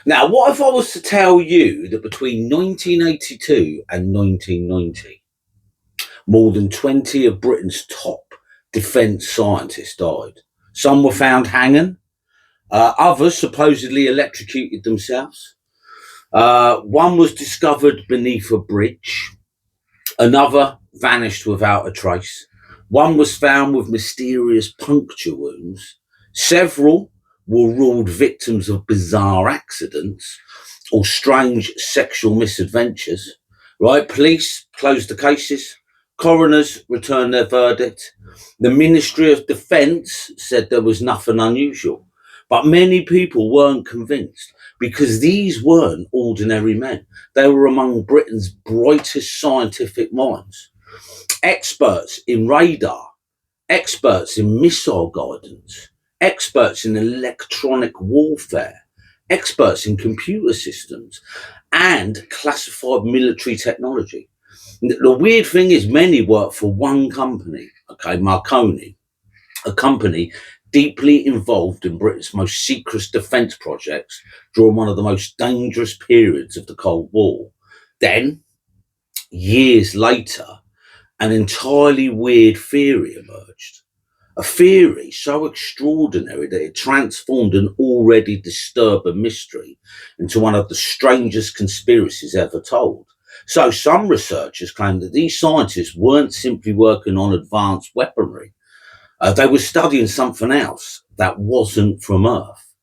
Now, what if I was to tell you that between 1982 and 1990, more than 20 of Britain's top defence scientists died? Some were found hanging, others supposedly electrocuted themselves. One was discovered beneath a bridge, another vanished without a trace. One was found with mysterious puncture wounds. Several were ruled victims of bizarre accidents or strange sexual misadventures. Right? Police closed the cases. Coroners returned their verdict. The Ministry of Defence said there was nothing unusual. But many people weren't convinced because these weren't ordinary men. They were among Britain's brightest scientific minds. Experts in radar, experts in missile guidance, experts in electronic warfare, experts in computer systems, and classified military technology. The weird thing is, many work for one company, okay, Marconi, a company deeply involved in Britain's most secret defence projects during one of the most dangerous periods of the Cold War. Then, years later, an entirely weird theory emerged. A theory so extraordinary that it transformed an already disturbing mystery into one of the strangest conspiracies ever told. So some researchers claim that these scientists weren't simply working on advanced weaponry. They were studying something else that wasn't from Earth.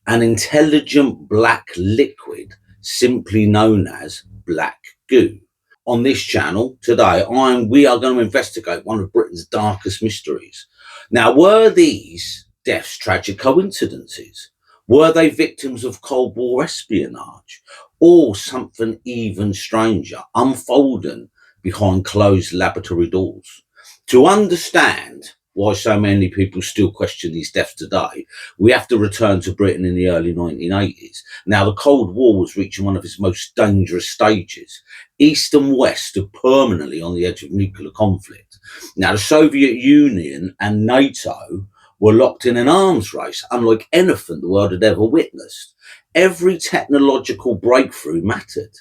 An intelligent black liquid simply known as black goo. On this channel today, we are going to investigate one of Britain's darkest mysteries. Now, were these deaths tragic coincidences? Were they victims of Cold War espionage? Or something even stranger unfolding behind closed laboratory doors? To understand why so many people still question these deaths today, we have to return to Britain in the early 1980s. Now, the Cold War was reaching one of its most dangerous stages. East and West stood permanently on the edge of nuclear conflict. Now, the Soviet Union and NATO were locked in an arms race unlike anything the world had ever witnessed. Every technological breakthrough mattered.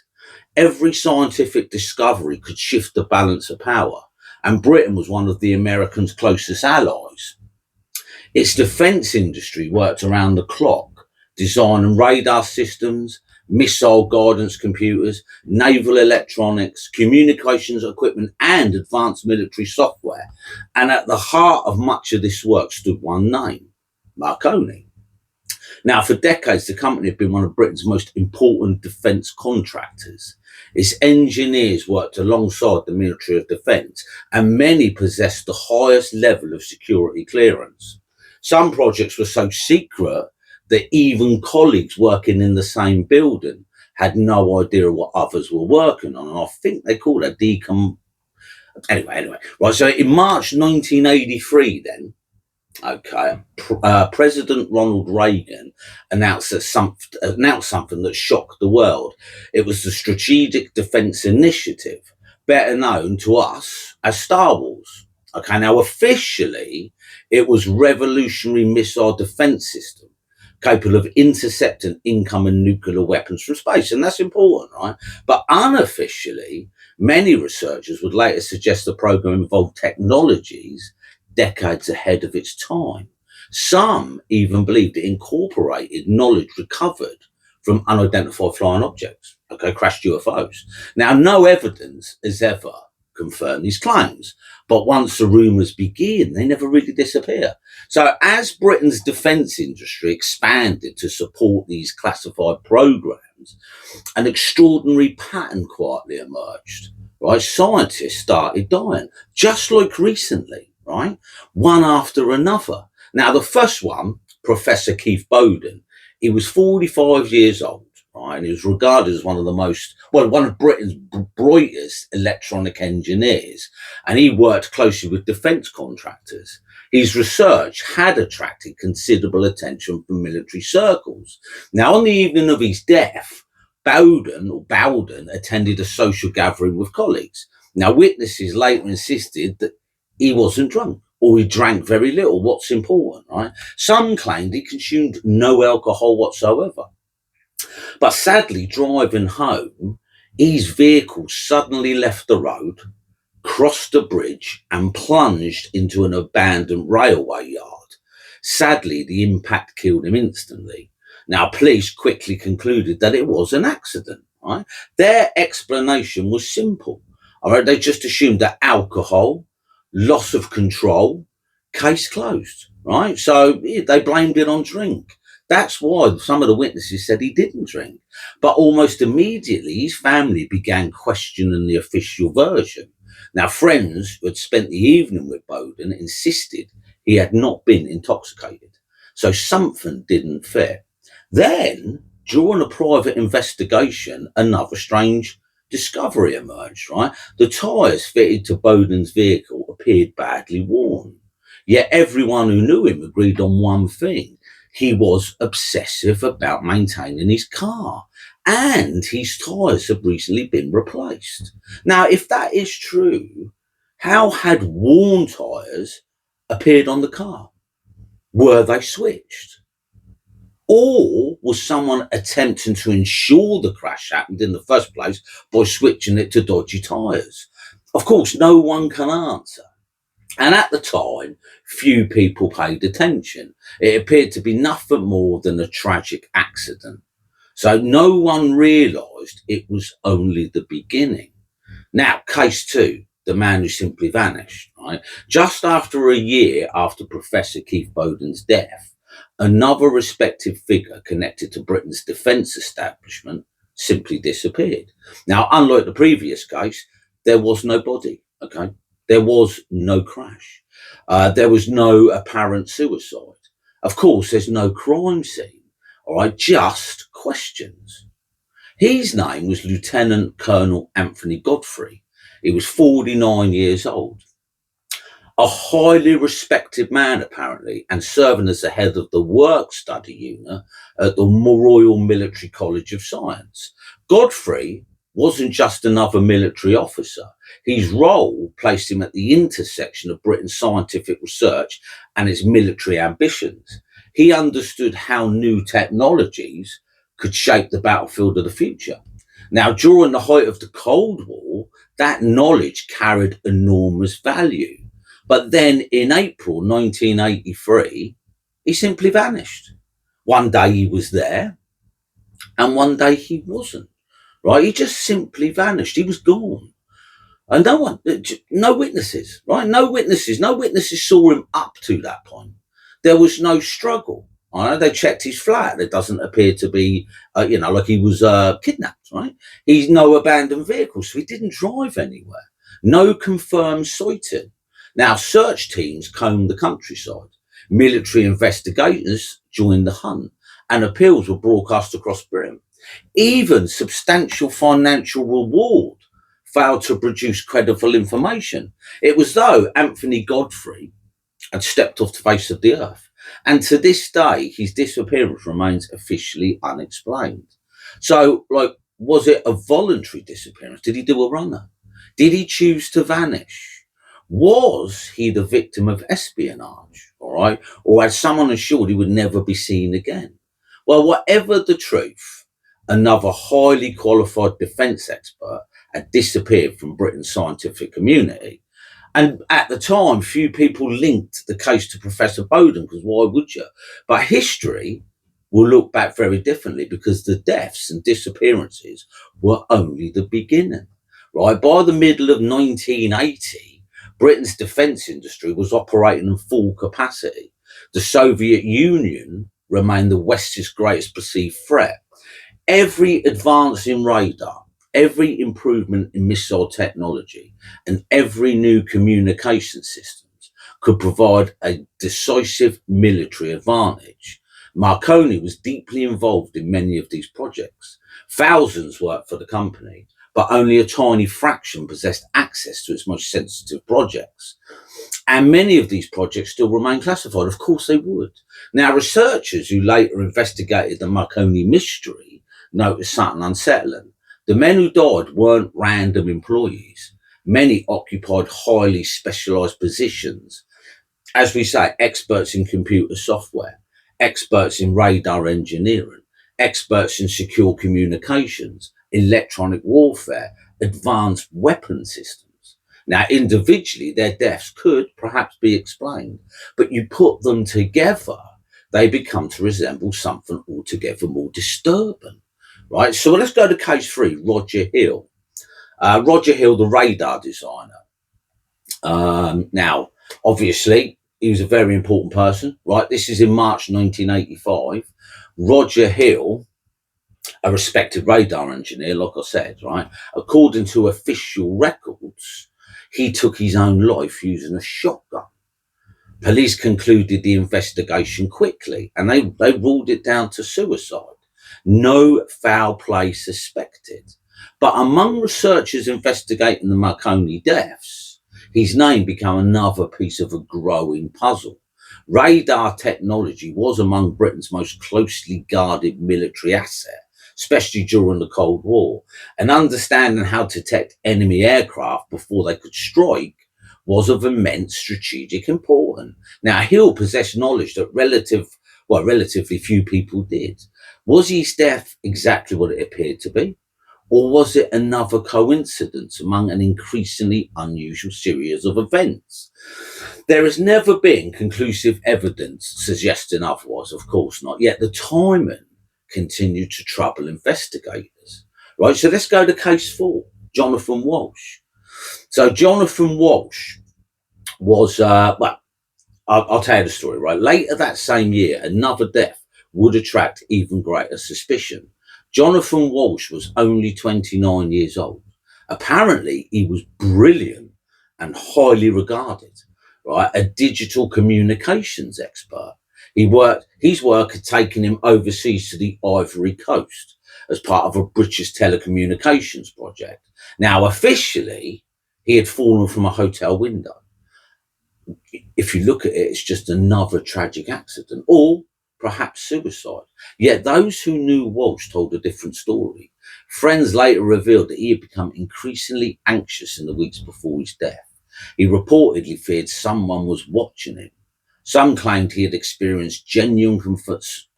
Every scientific discovery could shift the balance of power, and Britain was one of the Americans' closest allies. Its defence industry worked around the clock, designing radar systems, missile guidance computers, naval electronics, communications equipment, and advanced military software. And at the heart of much of this work stood one name: Marconi. Now, for decades, the company had been one of Britain's most important defence contractors. Its engineers worked alongside the Ministry of Defence, and many possessed the highest level of security clearance. Some projects were so secret that even colleagues working in the same building had no idea what others were working on. And I think they call it Anyway. Right, so in March 1983 then, okay, President Ronald Reagan announced something that shocked the world. It was the Strategic Defence Initiative, better known to us as Star Wars. Okay, now officially, it was Revolutionary Missile Defence System, capable of intercepting incoming nuclear weapons from space. And that's important, right? But unofficially, many researchers would later suggest the program involved technologies decades ahead of its time. Some even believed it incorporated knowledge recovered from unidentified flying objects, okay, crashed UFOs. Now, no evidence has ever confirmed these claims, but once the rumours begin, they never really disappear. So as Britain's defence industry expanded to support these classified programmes, an extraordinary pattern quietly emerged. Right, scientists started dying, just like recently, right, one after another. Now, the first one, Professor Keith Bowden, he was 45 years old, right, and he was regarded as one of Britain's brightest electronic engineers, and he worked closely with defence contractors. His research had attracted considerable attention from military circles. Now, on the evening of his death, Bowden attended a social gathering with colleagues. Now, witnesses later insisted that he wasn't drunk, or he drank very little. What's important, right? Some claimed he consumed no alcohol whatsoever. But sadly, driving home, his vehicle suddenly left the road, crossed a bridge, and plunged into an abandoned railway yard. Sadly, the impact killed him instantly. Now, police quickly concluded that it was an accident. Right? Their explanation was simple. All right, they just assumed that alcohol, loss of control, case closed. Right, so they blamed it on drink. That's why some of the witnesses said he didn't drink. But almost immediately, his family began questioning the official version. Now, friends who had spent the evening with Bowden insisted he had not been intoxicated. So something didn't fit. Then, during a private investigation, another strange discovery emerged, right? The tyres fitted to Bowden's vehicle appeared badly worn. Yet everyone who knew him agreed on one thing. He was obsessive about maintaining his car, and his tyres had recently been replaced. Now, if that is true, how had worn tyres appeared on the car? Were they switched? Or was someone attempting to ensure the crash happened in the first place by switching it to dodgy tyres? Of course, no one can answer. And at the time, few people paid attention. It appeared to be nothing more than a tragic accident. So no one realised it was only the beginning. Now, case two, the man who simply vanished, right? Just after a year after Professor Keith Bowden's death, another respected figure connected to Britain's defence establishment simply disappeared. Now, unlike the previous case, there was no body, okay? There was no crash. There was no apparent suicide. Of course, there's no crime scene, all right? Just questions. His name was Lieutenant Colonel Anthony Godfrey. He was 49 years old. A highly respected man, apparently, and serving as the head of the work study unit at the Royal Military College of Science. Godfrey wasn't just another military officer. His role placed him at the intersection of Britain's scientific research and its military ambitions. He understood how new technologies could shape the battlefield of the future. Now, during the height of the Cold War, that knowledge carried enormous value. But then in April 1983, he simply vanished. One day he was there, and one day he wasn't. Right? He just simply vanished. He was gone. And no witnesses, right? No witnesses. No witnesses saw him up to that point. There was no struggle. Right? They checked his flat. It doesn't appear to be, like he was kidnapped, right? He's no abandoned vehicle, so he didn't drive anywhere. No confirmed sighting. Now, search teams combed the countryside. Military investigators joined the hunt, and appeals were broadcast across Britain. Even substantial financial reward failed to produce credible information. It was though Anthony Godfrey had stepped off the face of the earth. And to this day, his disappearance remains officially unexplained. So, was it a voluntary disappearance? Did he do a runner? Did he choose to vanish? Was he the victim of espionage? All right. Or had someone assured he would never be seen again? Well, whatever the truth, another highly qualified defence expert had disappeared from Britain's scientific community. And at the time, few people linked the case to Professor Bowden, because why would you? But history will look back very differently, because the deaths and disappearances were only the beginning. Right? By the middle of 1980, Britain's defence industry was operating in full capacity. The Soviet Union remained the West's greatest perceived threat. Every advance in radar, every improvement in missile technology, and every new communication systems could provide a decisive military advantage. Marconi was deeply involved in many of these projects. Thousands worked for the company, but only a tiny fraction possessed access to its most sensitive projects. And many of these projects still remain classified. Of course they would. Now, researchers who later investigated the Marconi mystery noticed something unsettling. The men who died weren't random employees. Many occupied highly specialised positions. As we say, experts in computer software, experts in radar engineering, experts in secure communications, electronic warfare, advanced weapon systems. Now, individually, their deaths could perhaps be explained, but you put them together, they become to resemble something altogether more disturbing, right? So let's go to case 3, Roger Hill. Roger Hill, the radar designer. Now, obviously, he was a very important person, right? This is in March 1985. Roger Hill, a respected radar engineer, like I said, right? According to official records, he took his own life using a shotgun. Police concluded the investigation quickly and they ruled it down to suicide. No foul play suspected. But among researchers investigating the Marconi deaths, his name became another piece of a growing puzzle. Radar technology was among Britain's most closely guarded military asset, especially during the Cold War, and understanding how to detect enemy aircraft before they could strike was of immense strategic importance. Now, Hill possessed knowledge that relatively few people did. Was his death exactly what it appeared to be? Or was it another coincidence among an increasingly unusual series of events? There has never been conclusive evidence suggesting otherwise, of course not, yet the timing continued to trouble investigators. Right, so let's go to case 4, Jonathan Walsh. So Jonathan Walsh was, I'll tell you the story, right? Later that same year, another death would attract even greater suspicion. Jonathan Walsh was only 29 years old. Apparently, he was brilliant and highly regarded, right? A digital communications expert. His work had taken him overseas to the Ivory Coast as part of a British telecommunications project. Now, officially, he had fallen from a hotel window. If you look at it, it's just another tragic accident or perhaps suicide. Yet those who knew Walsh told a different story. Friends later revealed that he had become increasingly anxious in the weeks before his death. He reportedly feared someone was watching him. Some claimed he had experienced genuine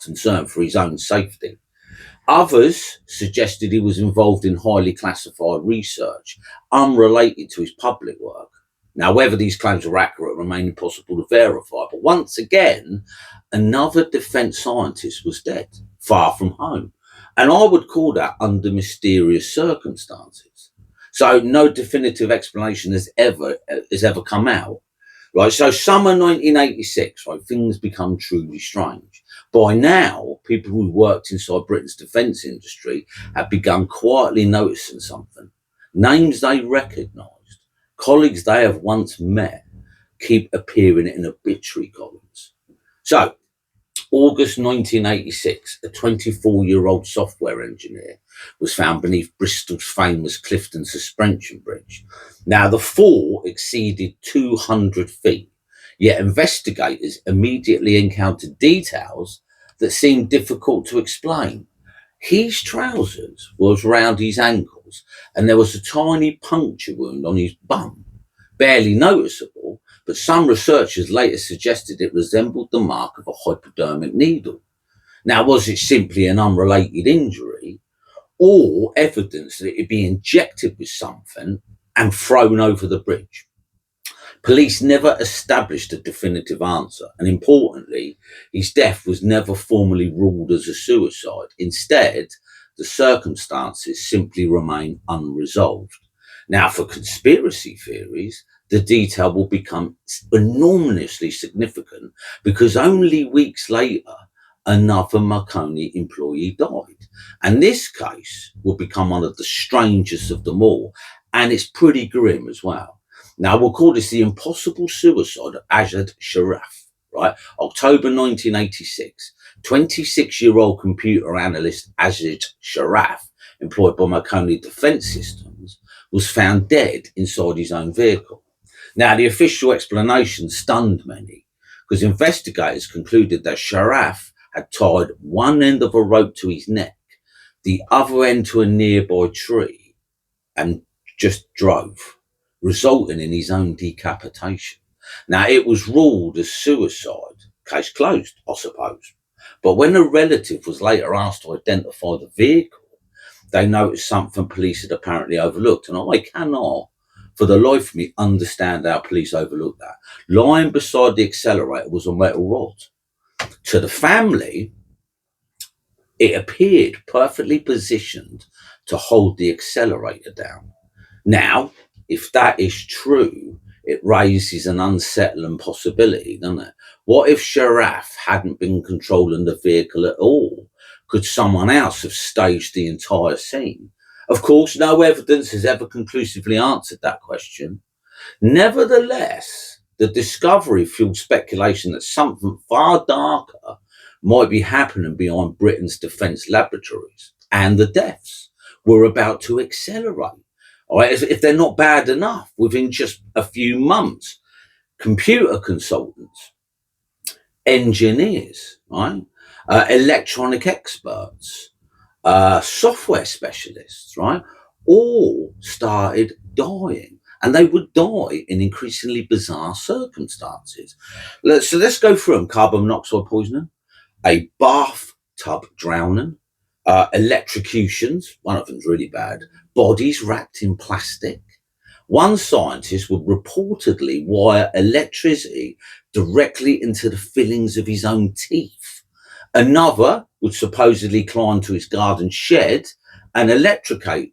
concern for his own safety. Others suggested he was involved in highly classified research unrelated to his public work. Now, whether these claims were accurate remained impossible to verify, but once again, another defence scientist was dead, far from home. And I would call that under mysterious circumstances. So no definitive explanation has ever come out. Right, so summer 1986, right, things become truly strange. By now, people who worked inside Britain's defence industry had begun quietly noticing something. Names they recognised, colleagues they have once met, keep appearing in obituary columns. So, August 1986, a 24-year-old software engineer was found beneath Bristol's famous Clifton Suspension Bridge. Now, the fall exceeded 200 feet, yet investigators immediately encountered details that seemed difficult to explain. His trousers was round his ankles, and there was a tiny puncture wound on his bum, barely noticeable, but some researchers later suggested it resembled the mark of a hypodermic needle. Now, was it simply an unrelated injury or evidence that it had been injected with something and thrown over the bridge? Police never established a definitive answer, and importantly, his death was never formally ruled as a suicide. Instead, the circumstances simply remain unresolved. Now, for conspiracy theories, the detail will become enormously significant because only weeks later, another Marconi employee died. And this case will become one of the strangest of them all, and it's pretty grim as well. Now, we'll call this the impossible suicide of Ajad Sharaf, right? October 1986, 26-year-old computer analyst Ajad Sharaf, employed by Marconi Defence Systems, was found dead inside his own vehicle. Now, the official explanation stunned many because investigators concluded that Sharaf had tied one end of a rope to his neck, the other end to a nearby tree, and just drove, resulting in his own decapitation. Now, it was ruled as suicide, case closed, I suppose. But when a relative was later asked to identify the vehicle, they noticed something police had apparently overlooked. And I cannot, for the life of me, understand how police overlooked that. Lying beside the accelerator was a metal rod. To the family, it appeared perfectly positioned to hold the accelerator down. Now, if that is true, it raises an unsettling possibility, doesn't it? What if Sharaf hadn't been controlling the vehicle at all? Could someone else have staged the entire scene? Of course, no evidence has ever conclusively answered that question. Nevertheless, the discovery fueled speculation that something far darker might be happening behind Britain's defence laboratories, and the deaths were about to accelerate. All right, as if they're not bad enough within just a few months. Computer consultants, engineers, right, electronic experts, software specialists, right, all started dying. And they would die in increasingly bizarre circumstances. So let's go through them. Carbon monoxide poisoning, a bathtub drowning, electrocutions, one of them's really bad, bodies wrapped in plastic. One scientist would reportedly wire electricity directly into the fillings of his own teeth. Another would supposedly climb to his garden shed and electrocute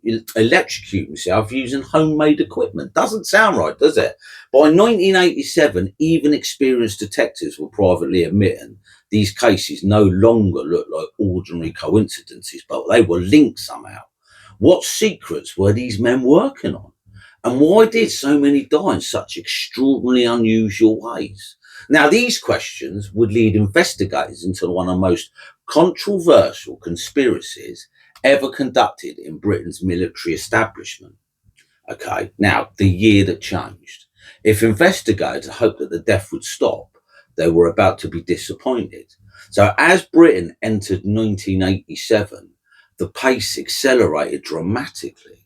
himself using homemade equipment. Doesn't sound right, does it? By 1987, even experienced detectives were privately admitting these cases no longer looked like ordinary coincidences, but they were linked somehow. What secrets were these men working on? And why did so many die in such extraordinarily unusual ways? Now, these questions would lead investigators into one of the most controversial conspiracies ever conducted in Britain's military establishment. Okay, now, the year that changed. If investigators hoped that the death would stop, they were about to be disappointed. So, as Britain entered 1987, the pace accelerated dramatically.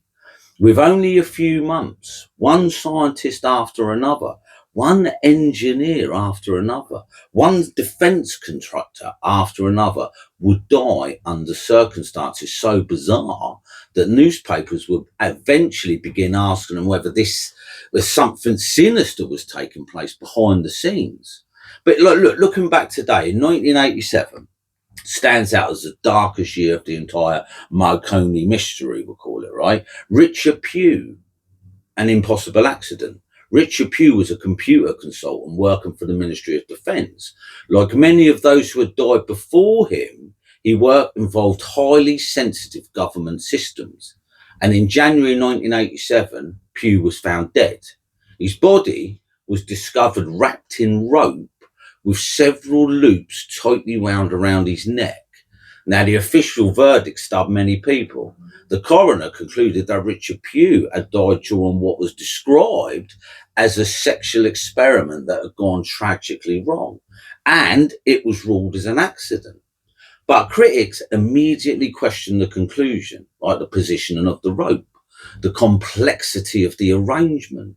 With only a few months, one scientist after another, one engineer after another, one defence contractor after another would die under circumstances so bizarre that newspapers would eventually begin asking them whether this was something sinister was taking place behind the scenes. But looking back today, in 1987, stands out as the darkest year of the entire Marconi mystery, we'll call it, right? Richard Pugh, an impossible accident. Richard Pugh was a computer consultant working for the Ministry of Defence. Like many of those who had died before him, he work involved highly sensitive government systems. And in January 1987, Pugh was found dead. His body was discovered wrapped in rope with several loops tightly wound around his neck. Now, the official verdict stunned many people. The coroner concluded that Richard Pugh had died during what was described as a sexual experiment that had gone tragically wrong, and it was ruled as an accident. But critics immediately questioned the conclusion, like the positioning of the rope, the complexity of the arrangement,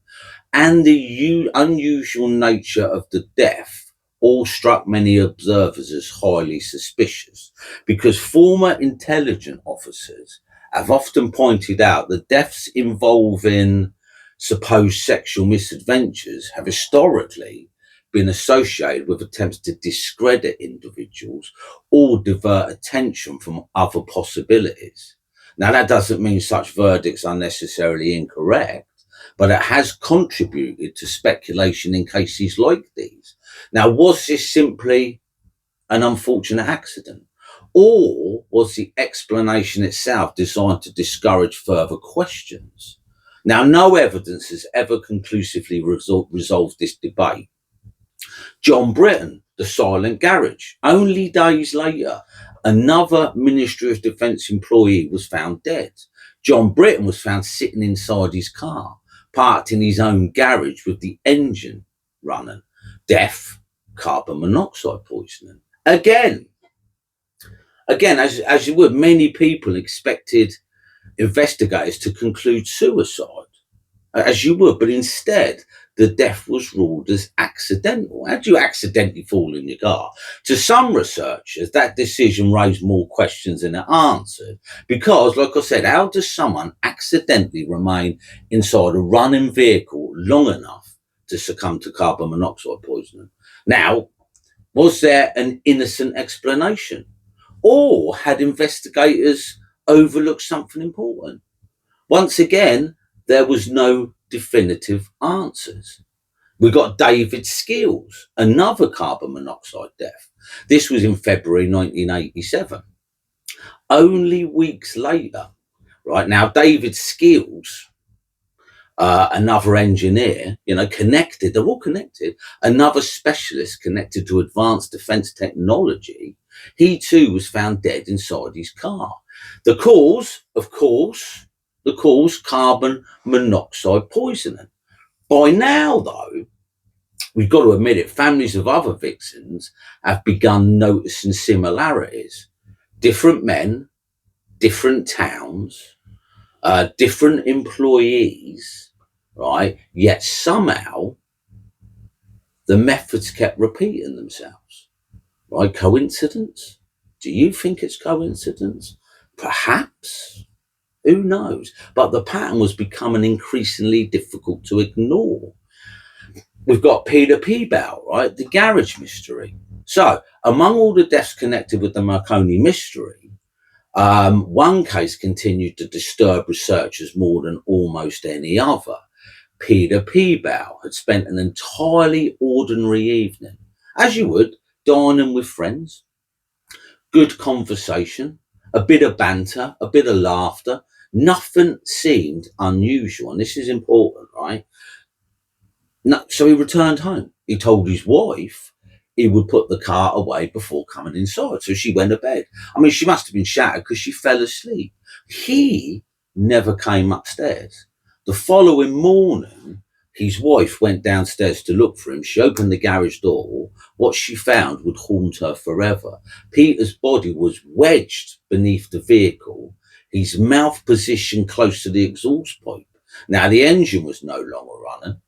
and the unusual nature of the death. All struck many observers as highly suspicious, because former intelligence officers have often pointed out that deaths involving supposed sexual misadventures have historically been associated with attempts to discredit individuals or divert attention from other possibilities. Now, that doesn't mean such verdicts are necessarily incorrect, but it has contributed to speculation in cases like these. Now, was this simply an unfortunate accident? Or was the explanation itself designed to discourage further questions? Now, no evidence has ever conclusively resolved this debate. John Britton, the silent garage. Only days later, another Ministry of Defence employee was found dead. John Britton was found sitting inside his car, parked in his own garage with the engine running. Death, carbon monoxide poisoning. Again, as you would, many people expected investigators to conclude suicide, as you would, but instead the death was ruled as accidental. How do you accidentally fall in your car? To some researchers, that decision raised more questions than it answered because, like I said, how does someone accidentally remain inside a running vehicle long enough to succumb to carbon monoxide poisoning? Now, was there an innocent explanation? Or had investigators overlooked something important? Once again, there was no definitive answers. We got David Skills, another carbon monoxide death. This was in February 1987. Only weeks later, right now, David Skills, another engineer, connected, they're all connected, another specialist connected to advanced defense technology, he too was found dead inside his car. The cause, of course, carbon monoxide poisoning. By now, though, we've got to admit it, families of other victims have begun noticing similarities. Different men, different towns, different employees, right? Yet somehow the methods kept repeating themselves, right? Coincidence? Do you think it's coincidence? Perhaps. Who knows? But the pattern was becoming increasingly difficult to ignore. We've got Peter Peebow, right? The garage mystery. So, among all the deaths connected with the Marconi mystery, one case continued to disturb researchers more than almost any other. Peter Peebow had spent an entirely ordinary evening, as you would, dining with friends, good conversation, a bit of banter, a bit of laughter. Nothing seemed unusual, and this is important, right? No, so he returned home. He told his wife he would put the car away before coming inside. So she went to bed. I mean, she must have been shattered because she fell asleep. He never came upstairs. The following morning, his wife went downstairs to look for him. She opened the garage door. What she found would haunt her forever. Peter's body was wedged beneath the vehicle, his mouth positioned close to the exhaust pipe. Now, the engine was no longer running.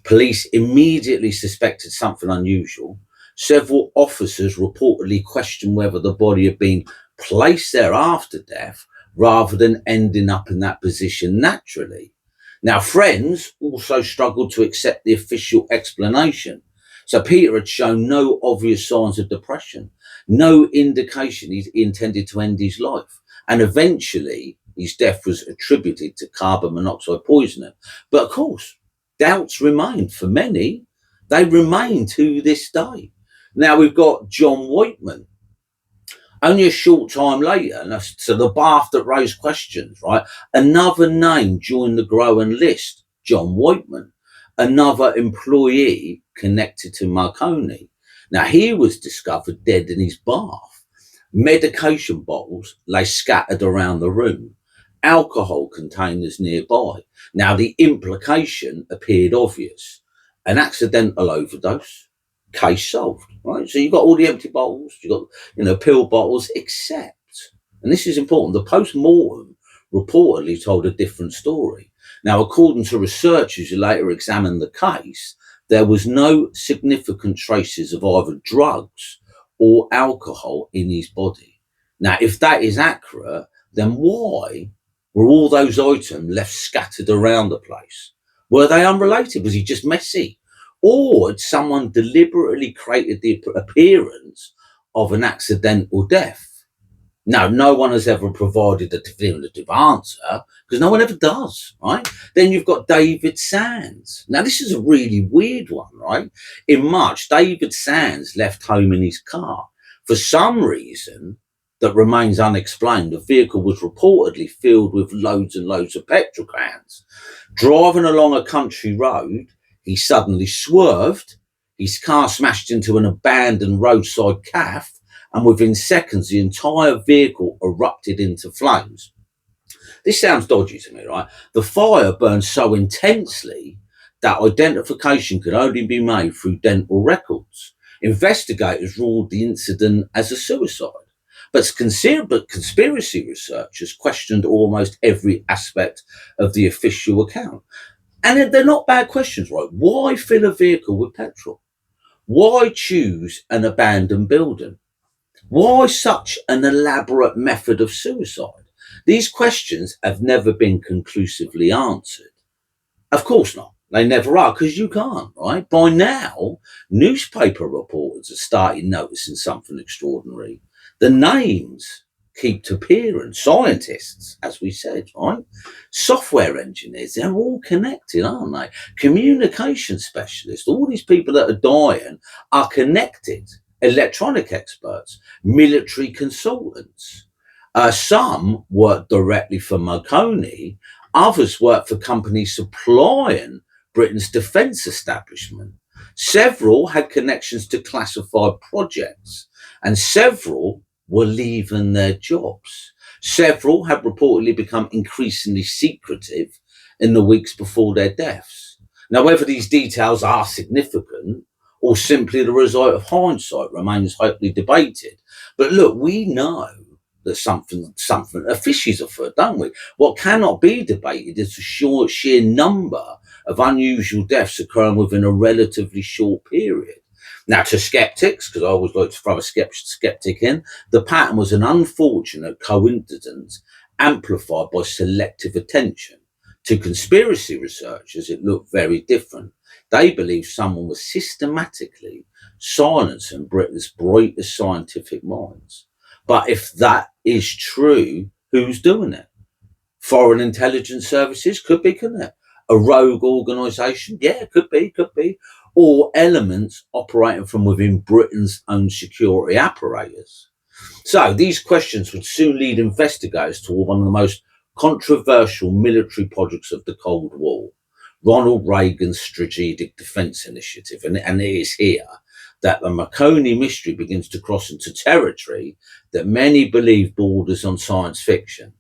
Police immediately suspected something unusual. Several officers reportedly questioned whether the body had been placed there after death rather than ending up in that position naturally. Now, friends also struggled to accept the official explanation. So Peter had shown no obvious signs of depression, no indication he intended to end his life. And eventually, his death was attributed to carbon monoxide poisoning. But of course, doubts remained for many. They remain to this day. Now we've got John Whiteman. Only a short time later, so the bath that raised questions, right? Another name joined the growing list, John Whiteman, another employee connected to Marconi. Now he was discovered dead in his bath. Medication bottles lay scattered around the room. Alcohol containers nearby. Now, the implication appeared obvious. An accidental overdose, case solved, right? So you've got all the empty bottles, you've got, pill bottles, except, and this is important, the post-mortem reportedly told a different story. Now, according to researchers who later examined the case, there was no significant traces of either drugs or alcohol in his body. Now, if that is accurate, then why were all those items left scattered around the place? Were they unrelated? Was he just messy? Or had someone deliberately created the appearance of an accidental death? Now, no one has ever provided a definitive answer because no one ever does, right? Then you've got David Sands. Now, this is a really weird one, right? In March, David Sands left home in his car. For some reason that remains unexplained, the vehicle was reportedly filled with loads and loads of petrol cans. Driving along a country road, he suddenly swerved. His car smashed into an abandoned roadside cafe, and within seconds, the entire vehicle erupted into flames. This sounds dodgy to me, right? The fire burned so intensely that identification could only be made through dental records. Investigators ruled the incident as a suicide. But conspiracy researchers questioned almost every aspect of the official account. And they're not bad questions, right? Why fill a vehicle with petrol? Why choose an abandoned building? Why such an elaborate method of suicide? These questions have never been conclusively answered. Of course not. They never are, because you can't, right? By now, newspaper reporters are starting noticing something extraordinary. The names keep appearing. Scientists, as we said, right? Software engineers, they're all connected, aren't they? Communication specialists, all these people that are dying are connected. Electronic experts, military consultants. Some work directly for Marconi, others work for companies supplying Britain's defence establishment. Several had connections to classified projects, and several were leaving their jobs. Several had reportedly become increasingly secretive in the weeks before their deaths. Now, whether these details are significant or simply the result of hindsight remains hotly debated. But look, we know that something a fishy's afoot, don't we? What cannot be debated is the sheer number of unusual deaths occurring within a relatively short period. Now, to skeptics, because I always like to throw a skeptic in, the pattern was an unfortunate coincidence amplified by selective attention. To conspiracy researchers, it looked very different. They believed someone was systematically silencing Britain's brightest scientific minds. But if that is true, who's doing it? Foreign intelligence services? Could be, couldn't it? A rogue organisation? Yeah, could be. Or elements operating from within Britain's own security apparatus. So these questions would soon lead investigators toward one of the most controversial military projects of the Cold War, Ronald Reagan's Strategic Defence Initiative. And it is here that the Marconi mystery begins to cross into territory that many believe borders on science fiction.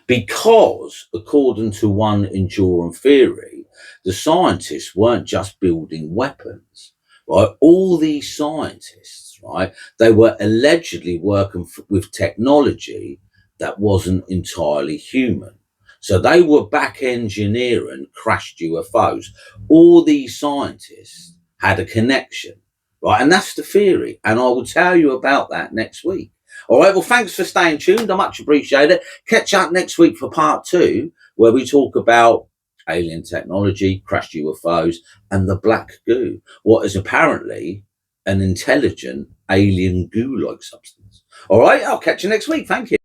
Because, according to one enduring theory, the scientists weren't just building weapons, right? All these scientists, right, they were allegedly working with technology that wasn't entirely human. So they were back engineering crashed UFOs. All these scientists had a connection, right? And that's the theory. And I will tell you about that next week. All right. Well, thanks for staying tuned. I much appreciate it. Catch up next week for part 2, where we talk about alien technology, crashed UFOs, and the black goo, what is apparently an intelligent alien goo-like substance. All right. I'll catch you next week. Thank you.